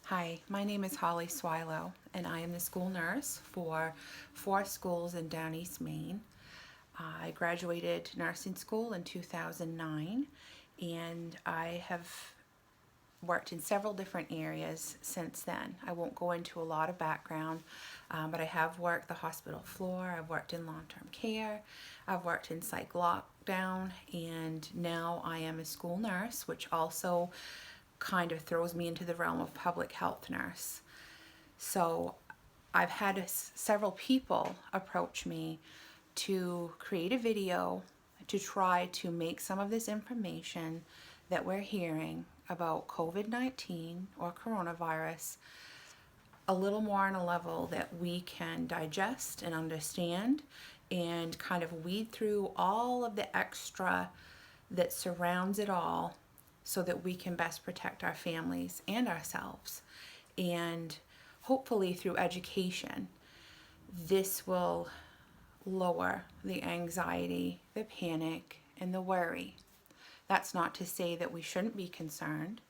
Hi, my name is Holly Swilo, and I am the school nurse for 4 schools in Down East Maine. I graduated nursing school in 2009, and I have worked in several different areas since then. I won't go into a lot of background, but I have worked the hospital floor, I've worked in long-term care, I've worked in psych lockdown, and now I am a school nurse, which also kind of throws me into the realm of public health nurse. So I've had several people approach me to create a video to try to make some of this information that we're hearing about COVID-19 or coronavirus a little more on a level that we can digest and understand, and kind of weed through all of the extra that surrounds it all so that we can best protect our families and ourselves. And hopefully through education, this will lower the anxiety, the panic, and the worry. That's not to say that we shouldn't be concerned,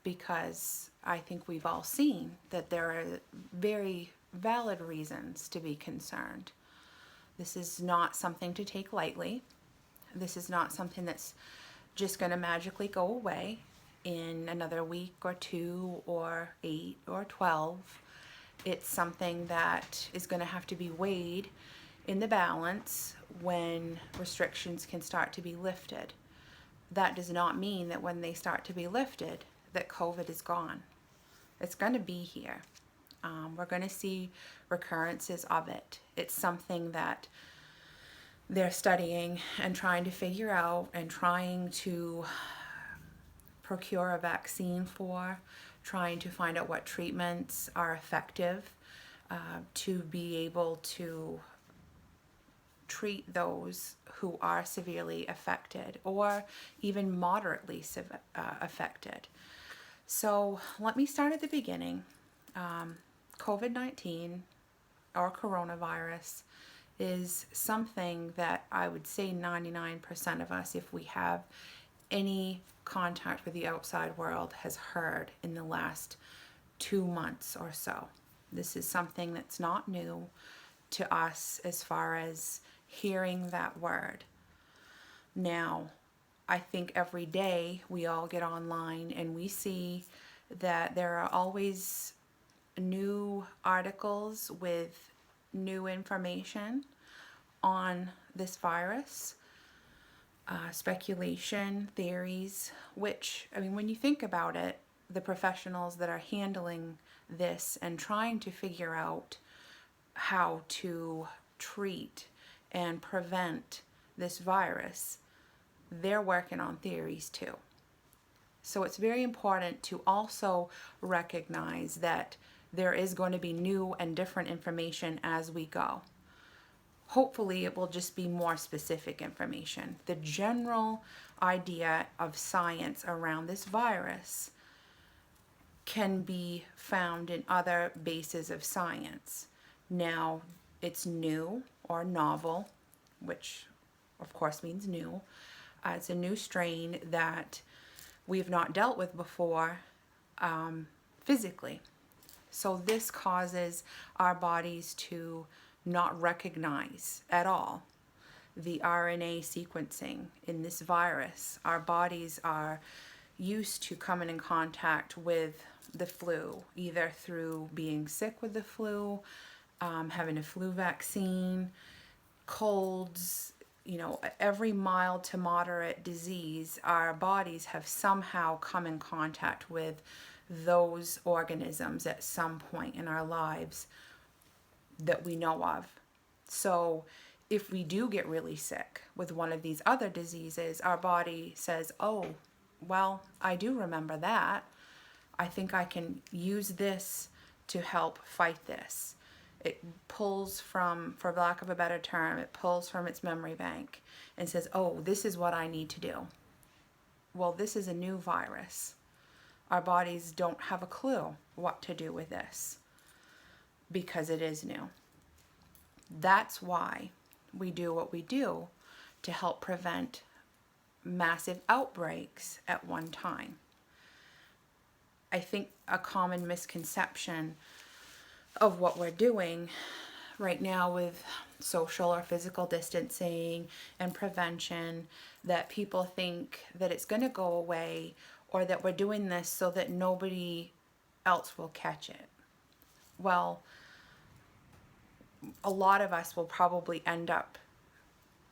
because I think we've all seen that there are very valid reasons to be concerned. This is not something to take lightly. This is not something that's just going to magically go away in another week or 2 or 8 or 12. It's something that is going to have to be weighed in the balance when restrictions can start to be lifted. That does not mean that when they start to be lifted that COVID is gone. It's going to be here. We're going to see recurrences of it. It's something that they're studying and trying to figure out and trying to procure a vaccine for, trying to find out what treatments are effective to be able to treat those who are severely affected or even moderately affected. So let me start at the beginning. COVID-19 or coronavirus is something that I would say 99% of us, if we have any contact with the outside world, has heard in the last 2 months or so. This is something that's not new to us as far as hearing that word. Now, I think every day we all get online and we see that there are always new articles with new information on this virus, speculation, theories, which, I mean, when you think about it, the professionals that are handling this and trying to figure out how to treat and prevent this virus, they're working on theories too. So it's very important to also recognize that there is going to be new and different information as we go. Hopefully it will just be more specific information. The general idea of science around this virus can be found in other bases of science. Now, it's new or novel, which of course means new. It's a new strain that we've not dealt with before physically. So this causes our bodies to not recognize at all the RNA sequencing in this virus. Our bodies are used to coming in contact with the flu, either through being sick with the flu, having a flu vaccine, colds, every mild to moderate disease. Our bodies have somehow come in contact with those organisms at some point in our lives that we know of. So if we do get really sick with one of these other diseases, our body says, oh, well, I do remember that. I think I can use this to help fight this. It pulls from, for lack of a better term, it pulls from its memory bank and says, oh, this is what I need to do. Well, this is a new virus. Our bodies don't have a clue what to do with this because it is new. That's why we do what we do, to help prevent massive outbreaks at one time. I think a common misconception of what we're doing right now with social or physical distancing and prevention, that people think that it's going to go away, or that we're doing this so that nobody else will catch it. Well, a lot of us will probably end up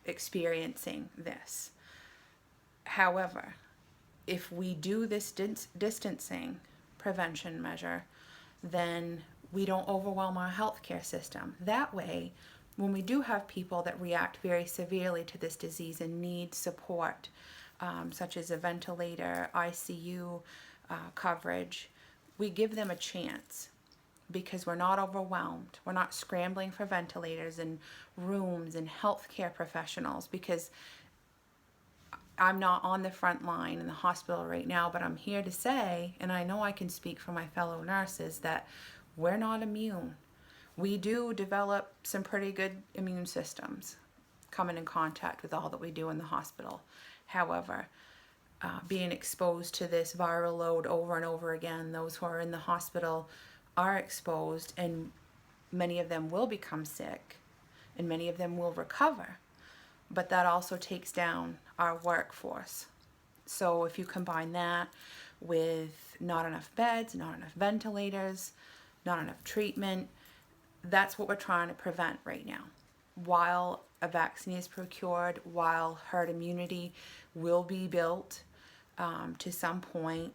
experiencing this. However, if we do this distancing prevention measure, then we don't overwhelm our healthcare system. That way, when we do have people that react very severely to this disease and need support, such as a ventilator, ICU coverage, we give them a chance, because we're not overwhelmed. We're not scrambling for ventilators and rooms and healthcare professionals, because I'm not on the front line in the hospital right now, but I'm here to say, and I know I can speak for my fellow nurses, that we're not immune. We do develop some pretty good immune systems coming in contact with all that we do in the hospital. However, being exposed to this viral load over and over again, those who are in the hospital are exposed, and many of them will become sick, and many of them will recover. But that also takes down our workforce. So if you combine that with not enough beds, not enough ventilators, not enough treatment, that's what we're trying to prevent right now. While a vaccine is procured, while herd immunity will be built to some point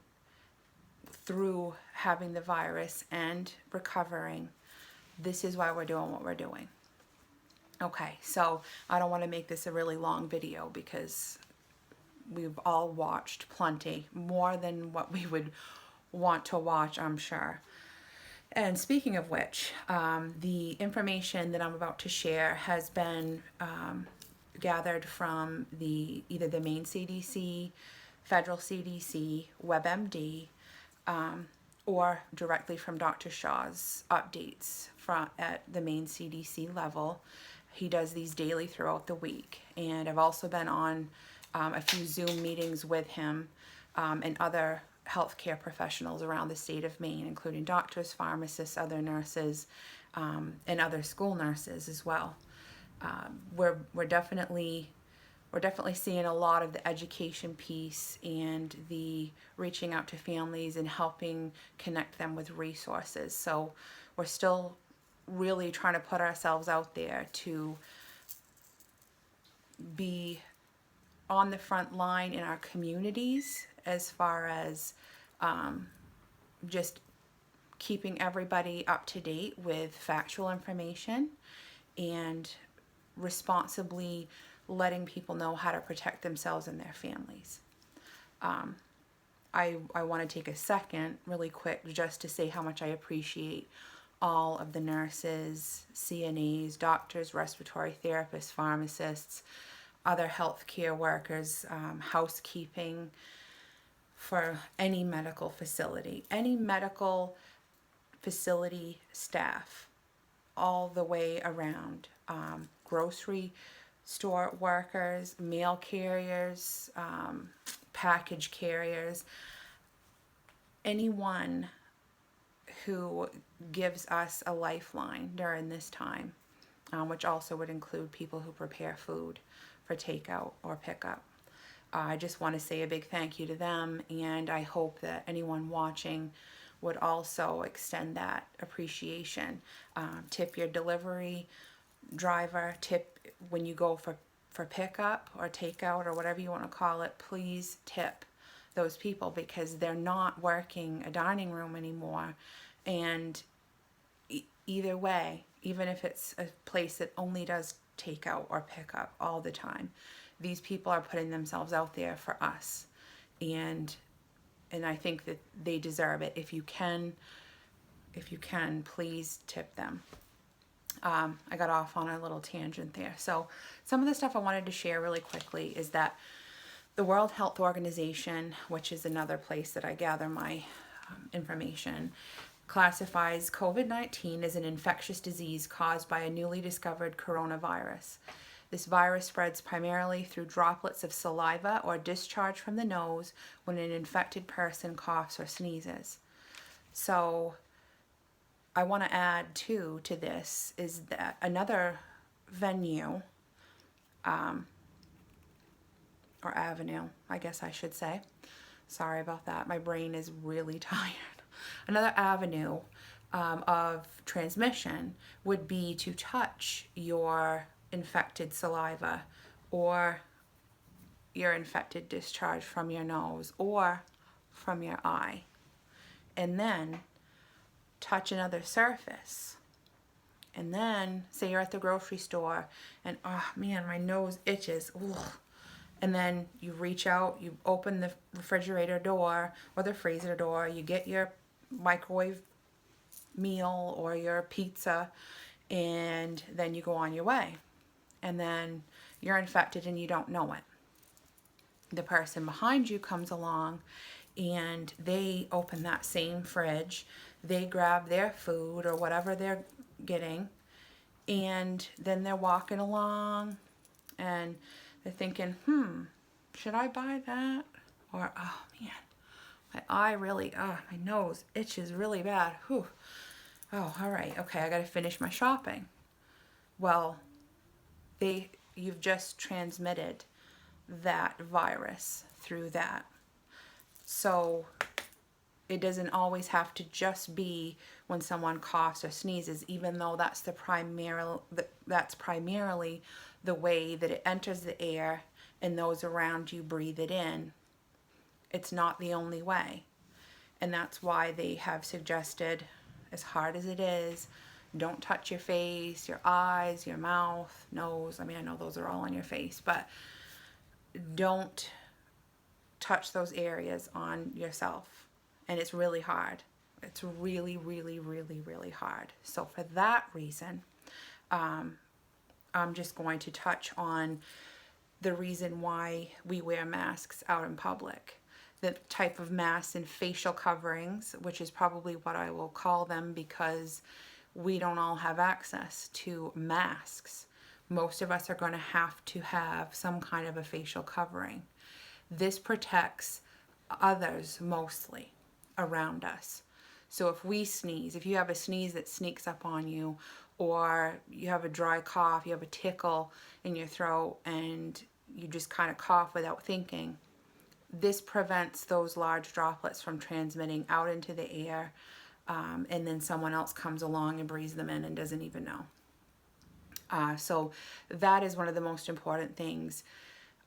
through having the virus and recovering, this is why we're doing what we're doing. Okay, so I don't want to make this a really long video, because we've all watched plenty, more than what we would want to watch, I'm sure. And speaking of which, the information that I'm about to share has been gathered from either the main CDC, federal CDC, WebMD, or directly from Dr. Shaw's updates at the main CDC level. He does these daily throughout the week. And I've also been on a few Zoom meetings with him and other healthcare professionals around the state of Maine, including doctors, pharmacists, other nurses, and other school nurses as well. We're definitely seeing a lot of the education piece and the reaching out to families and helping connect them with resources. So we're still really trying to put ourselves out there to be on the front line in our communities, as far as just keeping everybody up to date with factual information and responsibly letting people know how to protect themselves and their families. I want to take a second really quick just to say how much I appreciate all of the nurses, CNAs, doctors, respiratory therapists, pharmacists, other healthcare workers, housekeeping, for any medical facility staff, all the way around, grocery store workers, mail carriers, package carriers, anyone who gives us a lifeline during this time, which also would include people who prepare food for takeout or pickup. I just want to say a big thank you to them, and I hope that anyone watching would also extend that appreciation. Tip your delivery driver, tip when you go for pickup or takeout or whatever you want to call it. Please tip those people, because they're not working a dining room anymore. And either way, even if it's a place that only does takeout or pickup all the time, these people are putting themselves out there for us, and I think that they deserve it. If you can, please tip them. I got off on a little tangent there. So some of the stuff I wanted to share really quickly is that the World Health Organization, which is another place that I gather my information, classifies COVID-19 as an infectious disease caused by a newly discovered coronavirus. This virus spreads primarily through droplets of saliva or discharge from the nose when an infected person coughs or sneezes. So I want to add too to this is that another venue, or avenue, I guess I should say. Sorry about that. My brain is really tired. Another avenue of transmission would be to touch your infected saliva or your infected discharge from your nose or from your eye. And then touch another surface. And then say you're at the grocery store and oh man, my nose itches. Ugh. And then you reach out, you open the refrigerator door or the freezer door, you get your microwave meal or your pizza, and then you go on your way. And then you're infected and you don't know it. The person behind you comes along and they open that same fridge, they grab their food or whatever they're getting, and then they're walking along and they're thinking, should I buy that? Or, oh man, my eye really, my nose itches really bad. Whew. Oh, all right, okay, I gotta finish my shopping. Well, you've just transmitted that virus through that. So it doesn't always have to just be when someone coughs or sneezes, even though that's primarily the way that it enters the air and those around you breathe it in. It's not the only way. And that's why they have suggested, as hard as it is, don't touch your face, your eyes, your mouth, nose. I mean, I know those are all on your face, but don't touch those areas on yourself. And it's really hard. It's really, really, really, really hard. So for that reason, I'm just going to touch on the reason why we wear masks out in public. The type of masks and facial coverings, which is probably what I will call them because we don't all have access to masks. Most of us are going to have some kind of a facial covering. This protects others mostly around us. So if we sneeze, if you have a sneeze that sneaks up on you, or you have a dry cough, you have a tickle in your throat, and you just kind of cough without thinking, this prevents those large droplets from transmitting out into the air, and then someone else comes along and breathes them in and doesn't even know. So that is one of the most important things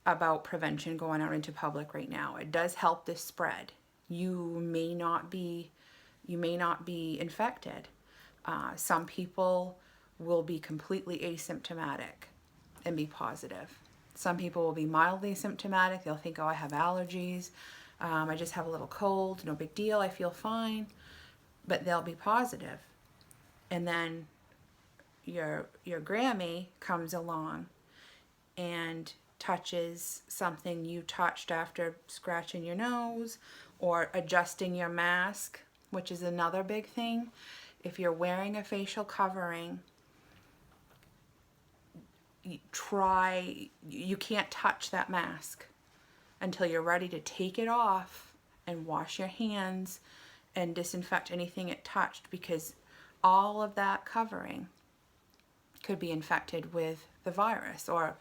about prevention going out into public right now. It does help this spread. You may not be infected. Some people will be completely asymptomatic and be positive. Some people will be mildly symptomatic. They'll think, oh, I have allergies. I just have a little cold. No big deal. I feel fine. But they'll be positive. And then your Grammy comes along and touches something you touched after scratching your nose or adjusting your mask, which is another big thing. If you're wearing a facial covering, you can't touch that mask until you're ready to take it off and wash your hands and disinfect anything it touched, because all of that covering could be infected with the virus, or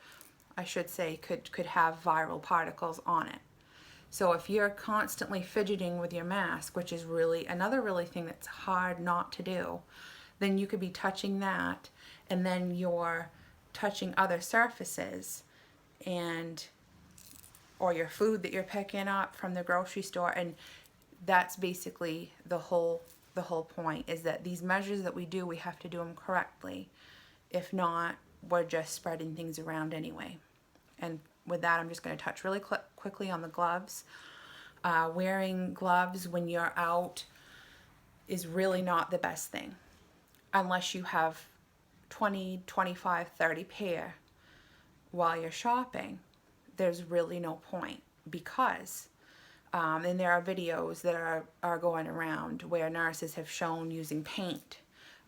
I should say could have viral particles on it. So if you're constantly fidgeting with your mask, which is really another thing that's hard not to do, then you could be touching that, and then you're touching other surfaces or your food that you're picking up from the grocery store. And that's basically the whole point, is that these measures that we do, we have to do them correctly. If not, we're just spreading things around anyway. And with that, I'm just going to touch really quickly on the gloves. Wearing gloves when you're out is really not the best thing, unless you have 20, 25, 30 pair while you're shopping. There's really no point, because and there are videos that are going around where nurses have shown using paint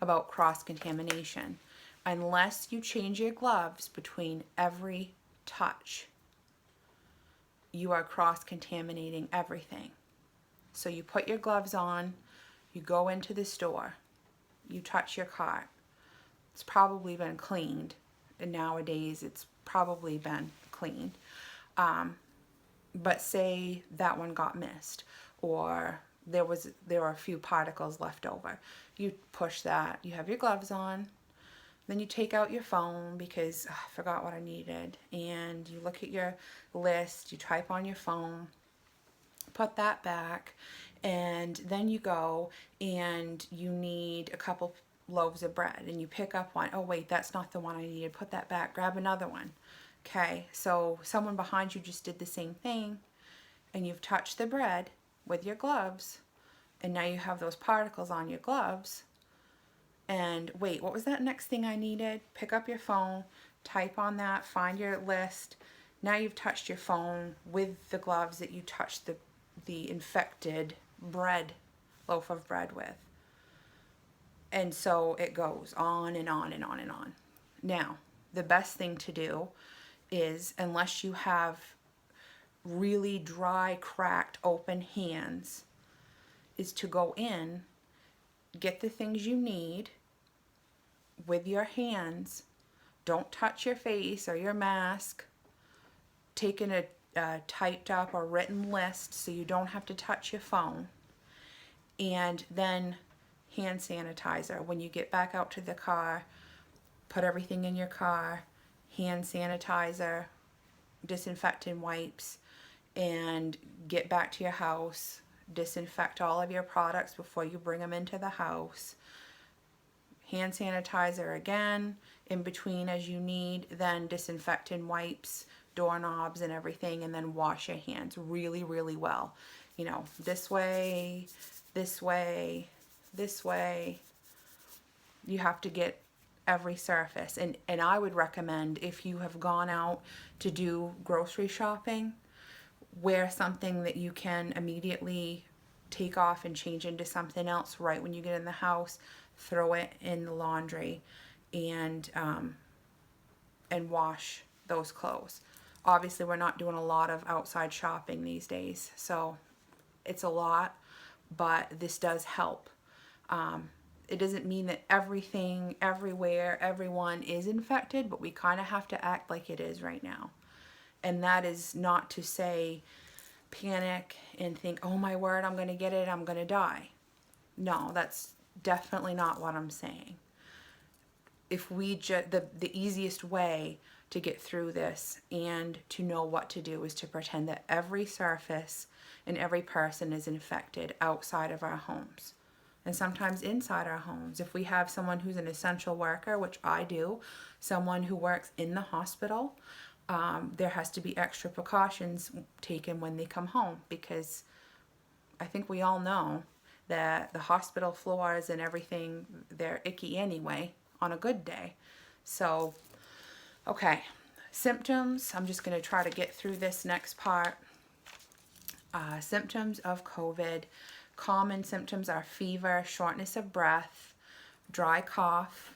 about cross-contamination. Unless you change your gloves between every touch, you are cross-contaminating everything. So you put your gloves on, You go into the store, you touch your cart. It's probably been cleaned, and nowadays it's probably been cleaned. But say that one got missed, or there were a few particles left over. You push that, you have your gloves on, then you take out your phone because I forgot what I needed, and you look at your list, you type on your phone, put that back, and then you go and you need a couple loaves of bread, and you pick up one. Oh wait, that's not the one I needed. Put that back, grab another one. Okay, so someone behind you just did the same thing, and you've touched the bread with your gloves, and now you have those particles on your gloves. And wait, what was that next thing I needed? Pick up your phone, type on that, find your list. Now you've touched your phone with the gloves that you touched the infected loaf of bread with. And so it goes on and on and on and on. Now, the best thing to do is, unless you have really dry, cracked, open hands, is to go in, get the things you need with your hands. Don't touch your face or your mask. Take in a typed up or written list so you don't have to touch your phone. And then hand sanitizer. When you get back out to the car, put everything in your car, hand sanitizer, disinfectant wipes, and get back to your house. Disinfect all of your products before you bring them into the house. Hand sanitizer again in between as you need, then disinfectant wipes, doorknobs and everything, and then wash your hands really, really well. You know, this way, this way, this way. You have to get every surface. And I would recommend, if you have gone out to do grocery shopping, wear something that you can immediately take off and change into something else right when you get in the house. Throw it in the laundry and wash those clothes. Obviously, we're not doing a lot of outside shopping these days, so it's a lot, but this does help. It doesn't mean that everything, everywhere, everyone is infected, but we kind of have to act like it is right now. And that is not to say panic and think, oh my word, I'm going to get it, I'm going to die. No, that's definitely not what I'm saying. If we the easiest way to get through this and to know what to do is to pretend that every surface and every person is infected outside of our homes. And sometimes inside our homes. If we have someone who's an essential worker, which I do, someone who works in the hospital, there has to be extra precautions taken when they come home, because I think we all know that the hospital floors and everything, they're icky anyway on a good day. So, okay, symptoms. I'm just going to try to get through this next part. Symptoms of COVID. Common symptoms are fever, shortness of breath, dry cough.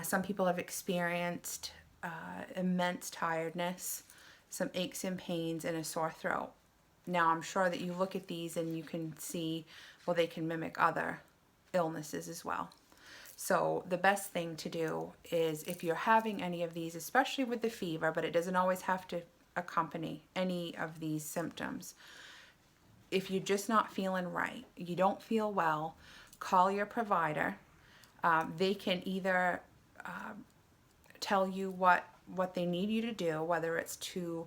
Some people have experienced immense tiredness, some aches and pains, and a sore throat. Now, I'm sure that you look at these and you can see, well, they can mimic other illnesses as well. So the best thing to do is, if you're having any of these, especially with the fever, but it doesn't always have to accompany any of these symptoms. If you're just not feeling right, you don't feel well, call your provider. They can either tell you what they need you to do, whether it's to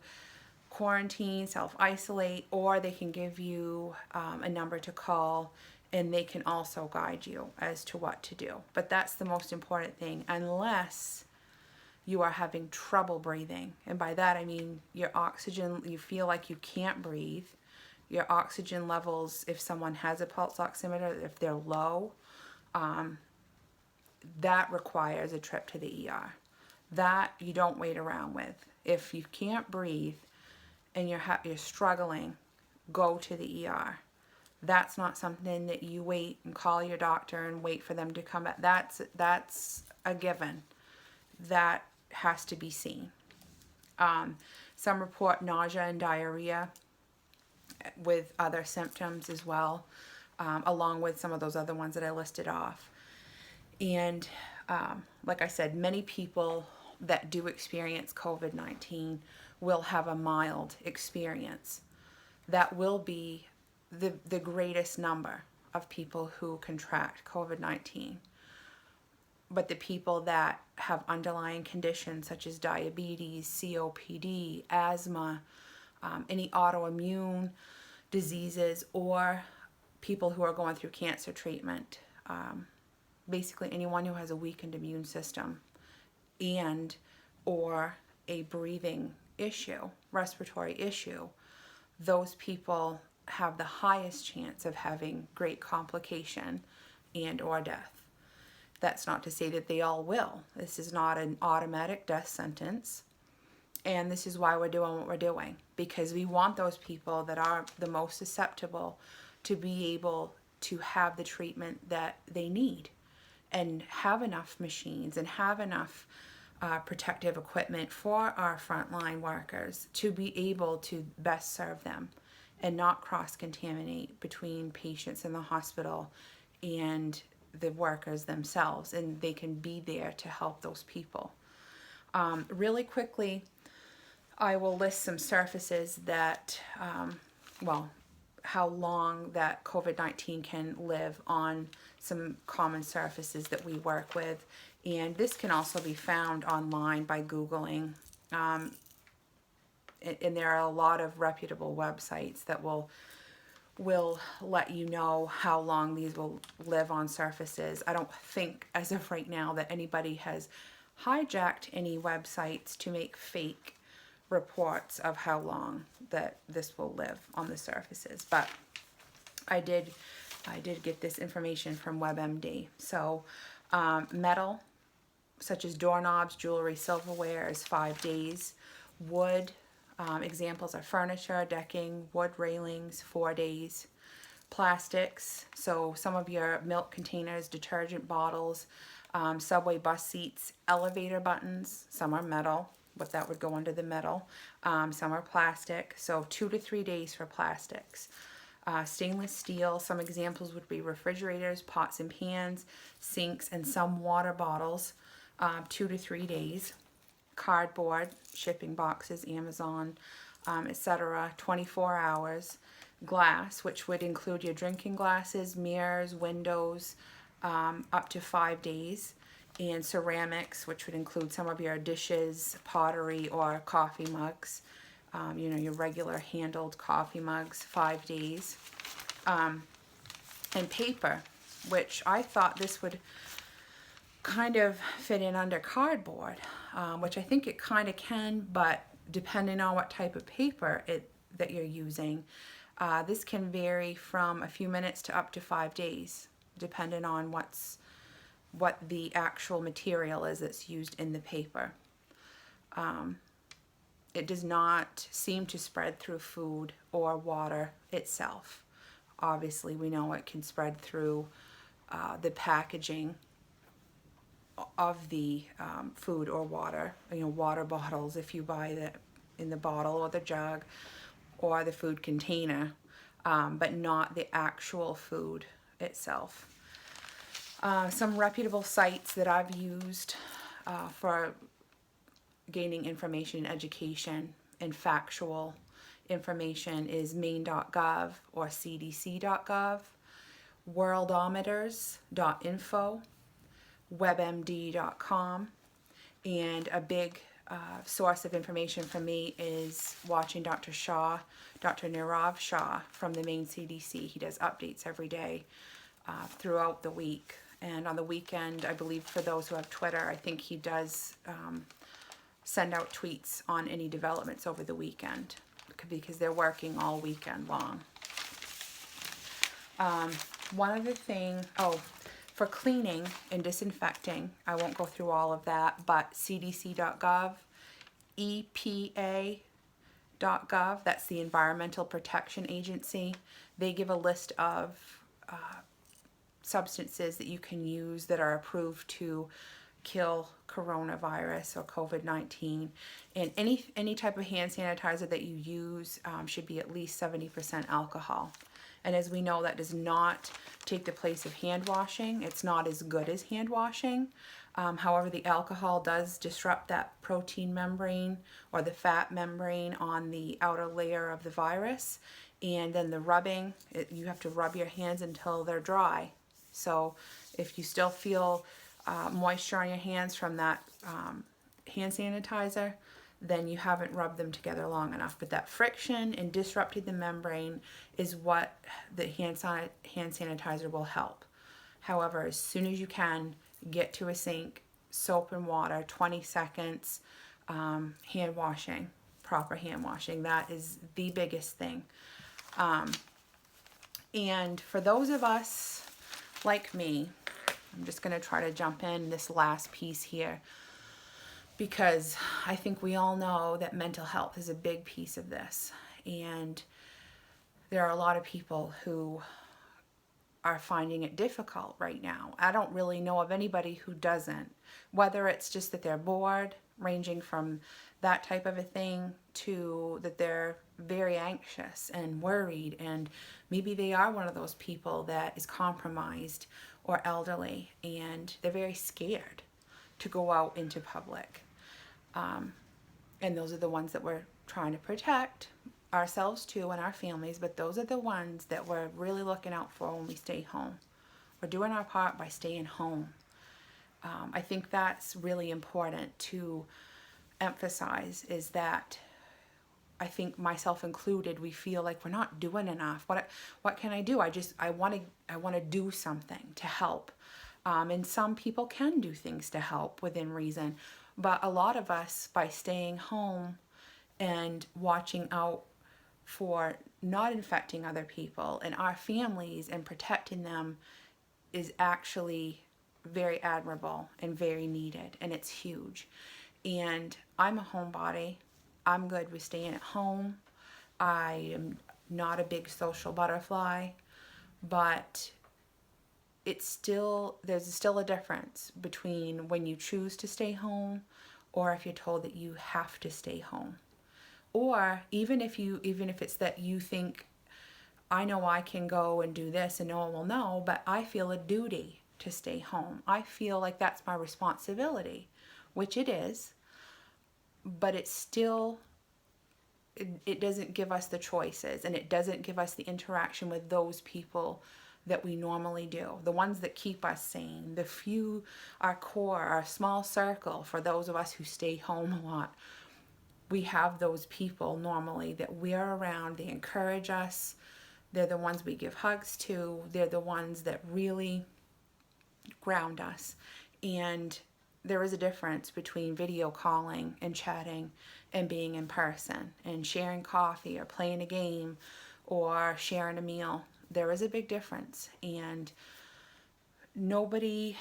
quarantine, self-isolate, or they can give you a number to call, and they can also guide you as to what to do. But that's the most important thing, unless you are having trouble breathing. And by that I mean your oxygen, you feel like you can't breathe. Your oxygen levels, if someone has a pulse oximeter, if they're low, that requires a trip to the ER. That you don't wait around with. If you can't breathe and you're struggling, go to the ER. That's not something that you wait and call your doctor and wait for them to come back. That's a given. That has to be seen. Some report nausea and diarrhea with other symptoms as well. along with some of those other ones that I listed off. And like I said, many people that do experience COVID-19 will have a mild experience. That will be the greatest number of people who contract COVID-19. But the people that have underlying conditions such as diabetes, COPD, asthma, any autoimmune diseases, or people who are going through cancer treatment, basically anyone who has a weakened immune system and or a breathing issue, respiratory issue, those people have the highest chance of having great complication and or death. That's not to say that they all will. This is not an automatic death sentence. And this is why we're doing what we're doing, because we want those people that are the most susceptible to be able to have the treatment that they need and have enough machines and have enough protective equipment for our frontline workers to be able to best serve them and not cross-contaminate between patients in the hospital and the workers themselves, and they can be there to help those people. Really quickly, I will list some surfaces that, how long that COVID-19 can live on some common surfaces that we work with. And this can also be found online by Googling. And there are a lot of reputable websites that will let you know how long these will live on surfaces. I don't think as of right now that anybody has hijacked any websites to make fake reports of how long that this will live on the surfaces, but I did get this information from WebMD. So metal such as doorknobs, jewelry, silverware is 5 days. Wood, examples are furniture, decking, wood railings, 4 days. Plastics, so some of your milk containers, detergent bottles, subway bus seats, elevator buttons, some are metal, but that would go under the metal. Some are plastic, so 2 to 3 days for plastics. Stainless steel, some examples would be refrigerators, pots and pans, sinks, and some water bottles, 2 to 3 days. Cardboard, shipping boxes, Amazon, etc., 24 hours. Glass, which would include your drinking glasses, mirrors, windows, up to 5 days. And ceramics, which would include some of your dishes, pottery, or coffee mugs. Your regular handled coffee mugs, 5 days. And paper, which I thought this would kind of fit in under cardboard, which I think it kind of can, but depending on what type of paper that you're using, this can vary from a few minutes to up to 5 days, depending on what the actual material is that's used in the paper. It does not seem to spread through food or water itself. Obviously, we know it can spread through the packaging of the food or water. Water bottles, if you buy it in the bottle or the jug or the food container, but not the actual food itself. Some reputable sites that I've used for gaining information, education, and factual information is maine.gov or cdc.gov, worldometers.info, webmd.com, and a big source of information for me is watching Dr. Nirav Shah from the Maine CDC. He does updates every day throughout the week. And on the weekend, I believe for those who have Twitter, I think he does send out tweets on any developments over the weekend because they're working all weekend long. One other thing, for cleaning and disinfecting, I won't go through all of that, but cdc.gov, EPA.gov, that's the Environmental Protection Agency. They give a list of substances that you can use that are approved to kill coronavirus or COVID-19, and any type of hand sanitizer that you use should be at least 70% alcohol. And as we know, that does not take the place of hand washing. It's not as good as hand washing. However, the alcohol does disrupt that protein membrane or the fat membrane on the outer layer of the virus. And then the rubbing, you have to rub your hands until they're dry. So if you still feel moisture on your hands from that hand sanitizer, then you haven't rubbed them together long enough. But that friction and disrupting the membrane is what the hand sanitizer will help. However, as soon as you can, get to a sink, soap and water, 20 seconds, hand washing, proper hand washing. That is the biggest thing. And for those of us like me, I'm just going to try to jump in this last piece here, because I think we all know that mental health is a big piece of this. And there are a lot of people who are finding it difficult right now. I don't really know of anybody who doesn't, whether it's just that they're bored, ranging from that type of a thing to that they're very anxious and worried, and maybe they are one of those people that is compromised or elderly and they're very scared to go out into public. And those are the ones that we're trying to protect ourselves too and our families, but those are the ones that we're really looking out for when we stay home. We're doing our part by staying home. I think that's really important to emphasize, is that I think myself included, we feel like we're not doing enough. What can I do? I want to do something to help. And some people can do things to help within reason, but a lot of us, by staying home and watching out for not infecting other people and our families and protecting them, is actually very admirable and very needed, and it's huge. And I'm a homebody. I'm good with staying at home. I am not a big social butterfly, but there's still a difference between when you choose to stay home or if you're told that you have to stay home. Or even if it's that you think, I know I can go and do this and no one will know, but I feel a duty to stay home. I feel like that's my responsibility, which it is, but it's still, it doesn't give us the choices, and it doesn't give us the interaction with those people that we normally do, the ones that keep us sane, the few, our core, our small circle. For those of us who stay home a lot, we have those people normally that we're around. They encourage us. They're the ones we give hugs to. They're the ones that really ground us. And there is a difference between video calling and chatting and being in person and sharing coffee or playing a game or sharing a meal. There is a big difference, and nobody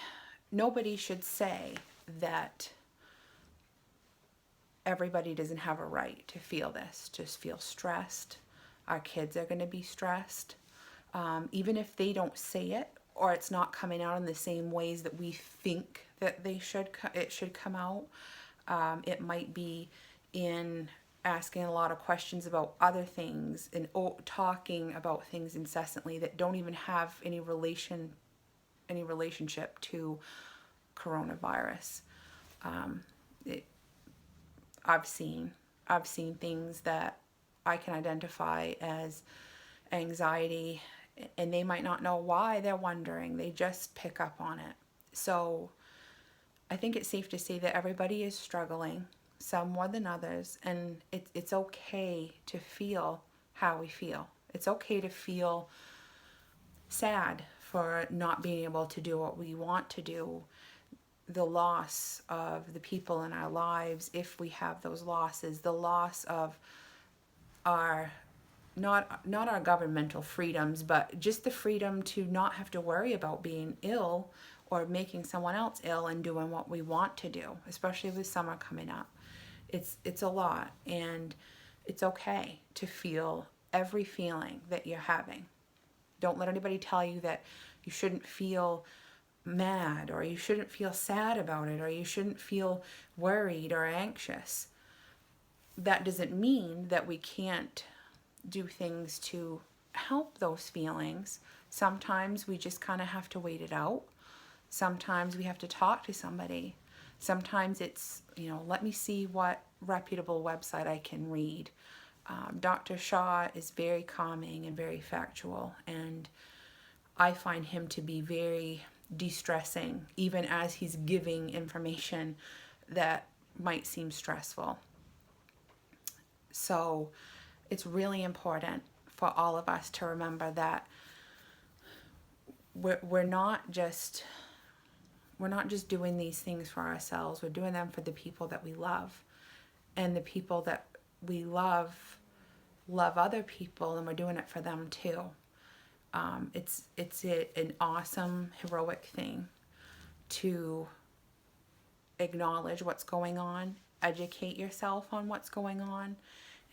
should say that everybody doesn't have a right to feel this, just feel stressed. Our kids are going to be stressed, even if they don't say it, or it's not coming out in the same ways that we think that it should come out. It might be in asking a lot of questions about other things and talking about things incessantly that don't even have any relationship to coronavirus. I've seen things that I can identify as anxiety, and they might not know why they're wondering. They just pick up on it. So I think it's safe to say that everybody is struggling, some more than others, and it's okay to feel how we feel. It's okay to feel sad for not being able to do what we want to do, the loss of the people in our lives, if we have those losses, the loss of our, not our governmental freedoms, but just the freedom to not have to worry about being ill or making someone else ill and doing what we want to do, especially with summer coming up. It's a lot, and it's okay to feel every feeling that you're having. Don't let anybody tell you that you shouldn't feel mad, or you shouldn't feel sad about it, or you shouldn't feel worried or anxious. That doesn't mean that we can't do things to help those feelings. Sometimes we just kind of have to wait it out. Sometimes we have to talk to somebody. Sometimes it's, let me see what reputable website I can read. Dr. Shaw is very calming and very factual, and I find him to be very de-stressing, even as he's giving information that might seem stressful. So it's really important for all of us to remember that we're not just doing these things for ourselves. We're doing them for the people that we love, and the people that we love other people, and we're doing it for them too. It's an awesome, heroic thing to acknowledge what's going on, educate yourself on what's going on,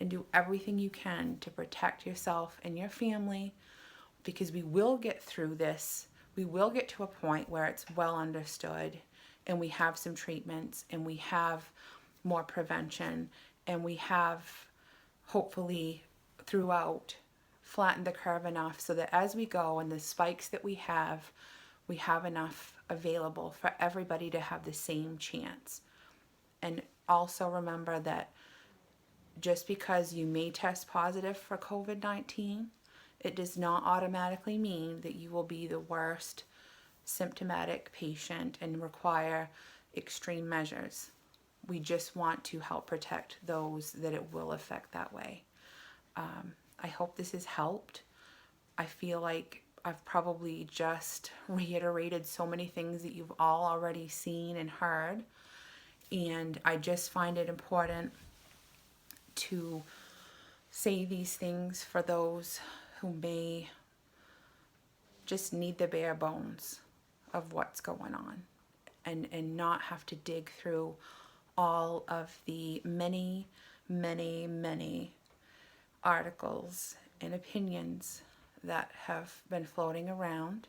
and do everything you can to protect yourself and your family, because we will get through this. We will get to a point where it's well understood, and we have some treatments, and we have more prevention, and we have, hopefully, throughout, flattened the curve enough so that as we go, and the spikes that we have enough available for everybody to have the same chance. And also remember that just because you may test positive for COVID-19, it does not automatically mean that you will be the worst symptomatic patient and require extreme measures. We just want to help protect those that it will affect that way. I hope this has helped. I feel like I've probably just reiterated so many things that you've all already seen and heard, and I just find it important to say these things for those who may just need the bare bones of what's going on, and not have to dig through all of the many, many, many articles and opinions that have been floating around.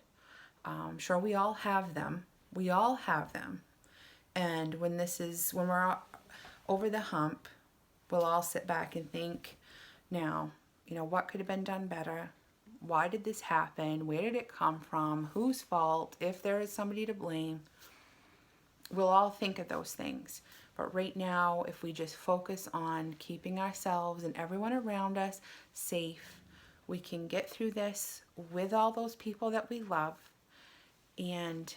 I'm sure we all have them. We all have them. And when we're over the hump, we'll all sit back and think, now, what could have been done better? Why did this happen? Where did it come from? Whose fault? If there is somebody to blame, we'll all think of those things. But right now, if we just focus on keeping ourselves and everyone around us safe, we can get through this with all those people that we love and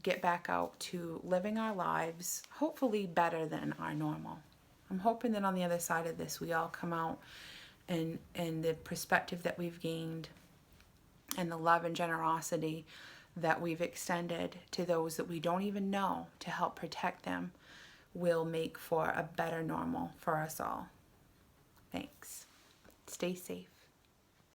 get back out to living our lives, hopefully better than our normal. I'm hoping that on the other side of this, we all come out and the perspective that we've gained and the love and generosity that we've extended to those that we don't even know to help protect them will make for a better normal for us all. Thanks. Stay safe.